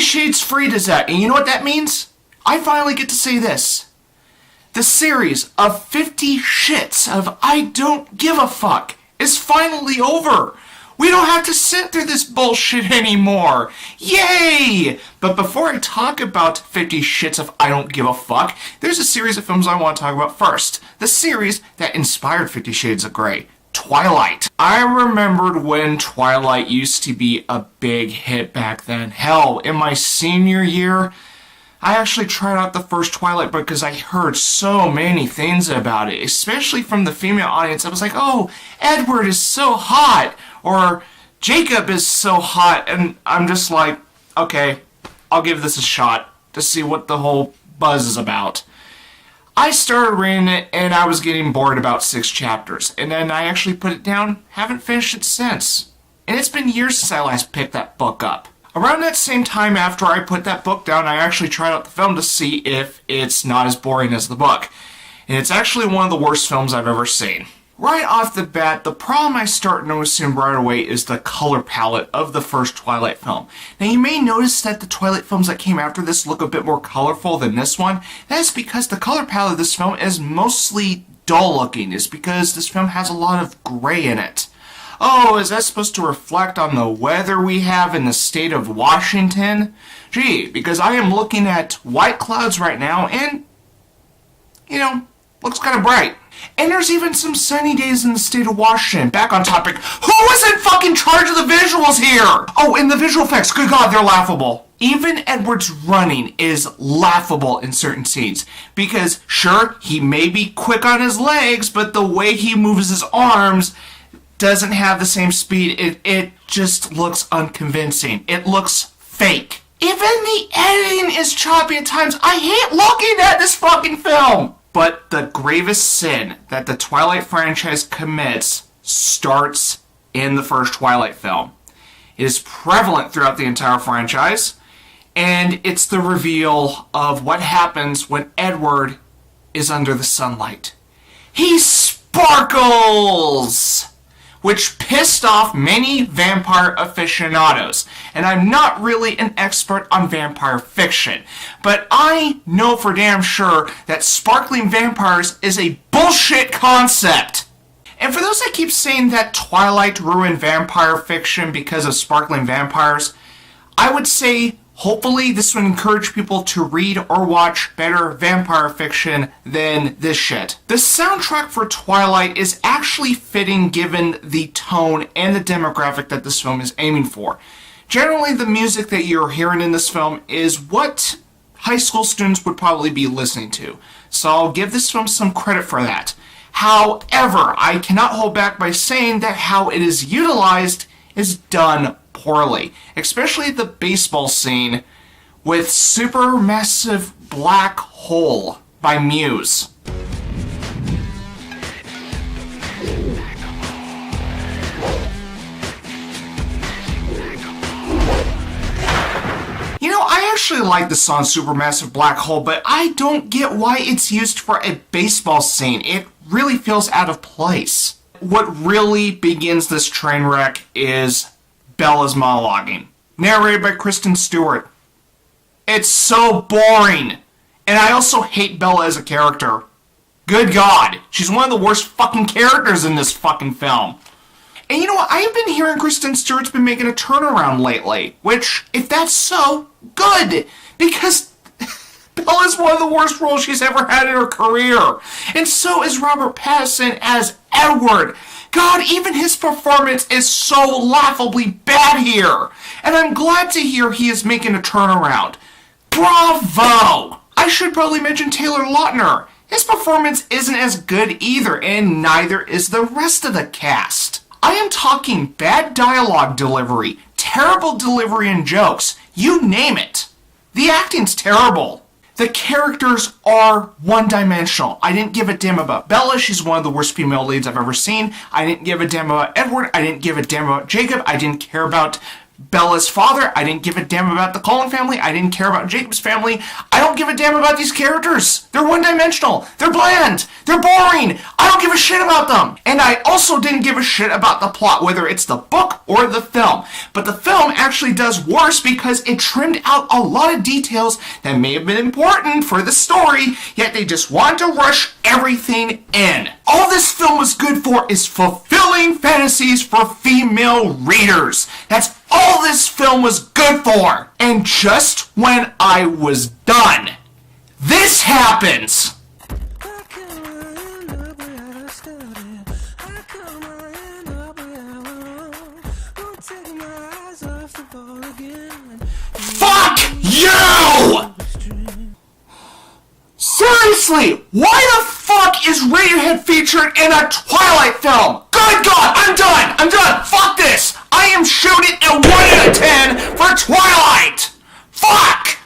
Shades Freeda's at. And you know what that means? I finally get to say this. The series of 50 shits of I don't give a fuck is finally over. We don't have to sit through this bullshit anymore. Yay! But before I talk about 50 shits of I don't give a fuck, there's a series of films I want to talk about first. The series that inspired 50 Shades of Grey. Twilight. I remembered when Twilight used to be a big hit back then. Hell, in my senior year, I actually tried out the first Twilight book because I heard so many things about it, especially from the female audience. I was like, oh, Edward is so hot, or Jacob is so hot, and I'm just like, okay, I'll give this a shot to see what the whole buzz is about. I started reading it, and I was getting bored about 6 chapters, and then I actually put it down, haven't finished it since. And it's been years since I last picked that book up. Around that same time after I put that book down, I actually tried out the film to see if it's not as boring as the book. And it's actually one of the worst films I've ever seen. Right off the bat, the problem I start noticing right away is the color palette of the first Twilight film. Now you may notice that the Twilight films that came after this look a bit more colorful than this one. That's because the color palette of this film is mostly dull looking. It's because this film has a lot of gray in it. Oh, is that supposed to reflect on the weather we have in the state of Washington? Gee, because I am looking at white clouds right now and, looks kind of bright. And there's even some sunny days in the state of Washington. Back on topic, who is in fucking charge of the visuals here? Oh, and the visual effects, good God, they're laughable. Even Edward's running is laughable in certain scenes. Because, sure, he may be quick on his legs, but the way he moves his arms doesn't have the same speed. It just looks unconvincing. It looks fake. Even the editing is choppy at times. I hate looking at this fucking film. But the gravest sin that the Twilight franchise commits starts in the first Twilight film. It is prevalent throughout the entire franchise, and it's the reveal of what happens when Edward is under the sunlight. He sparkles! Which pissed off many vampire aficionados. And I'm not really an expert on vampire fiction, but I know for damn sure that sparkling vampires is a bullshit concept. And for those that keep saying that Twilight ruined vampire fiction because of sparkling vampires, I would say hopefully this would encourage people to read or watch better vampire fiction than this shit. The soundtrack for Twilight is actually fitting given the tone and the demographic that this film is aiming for. Generally, the music that you're hearing in this film is what high school students would probably be listening to. So I'll give this film some credit for that. However, I cannot hold back by saying that how it is utilized is done poorly, especially the baseball scene with Supermassive Black Hole by Muse. I actually like the song Supermassive Black Hole, but I don't get why it's used for a baseball scene. It really feels out of place. What really begins this train wreck is Bella's monologuing, narrated by Kristen Stewart. It's so boring. And I also hate Bella as a character. Good God, she's one of the worst fucking characters in this fucking film. And you know what, I've been hearing Kristen Stewart's been making a turnaround lately, which, if that's so, good, because Bella's one of the worst roles she's ever had in her career. And so is Robert Pattinson as Edward. God, even his performance is so laughably bad here. And I'm glad to hear he is making a turnaround. Bravo! I should probably mention Taylor Lautner. His performance isn't as good either, and neither is the rest of the cast. I am talking bad dialogue delivery, terrible delivery and jokes, you name it. The acting's terrible. The characters are one-dimensional. I didn't give a damn about Bella. She's one of the worst female leads I've ever seen. I didn't give a damn about Edward. I didn't give a damn about Jacob. I didn't care about Bella's father. I didn't give a damn about the Cullen family. I didn't care about Jacob's family. I don't give a damn about these characters. They're one-dimensional. They're bland. They're boring. I don't give a shit about them. And I also didn't give a shit about the plot, whether it's the book or the film. But the film actually does worse because it trimmed out a lot of details that may have been important for the story, yet they just wanted to rush everything in. All this film was good for is fulfilling fantasies for female readers. That's all this film was good for. And just when I was done, this happens. Fuck you! Seriously, why the fuck is Radiohead featured in a Twilight film? Good God, I'm done, fuck this! I am shooting a 1 out of 10 for Twilight! Fuck!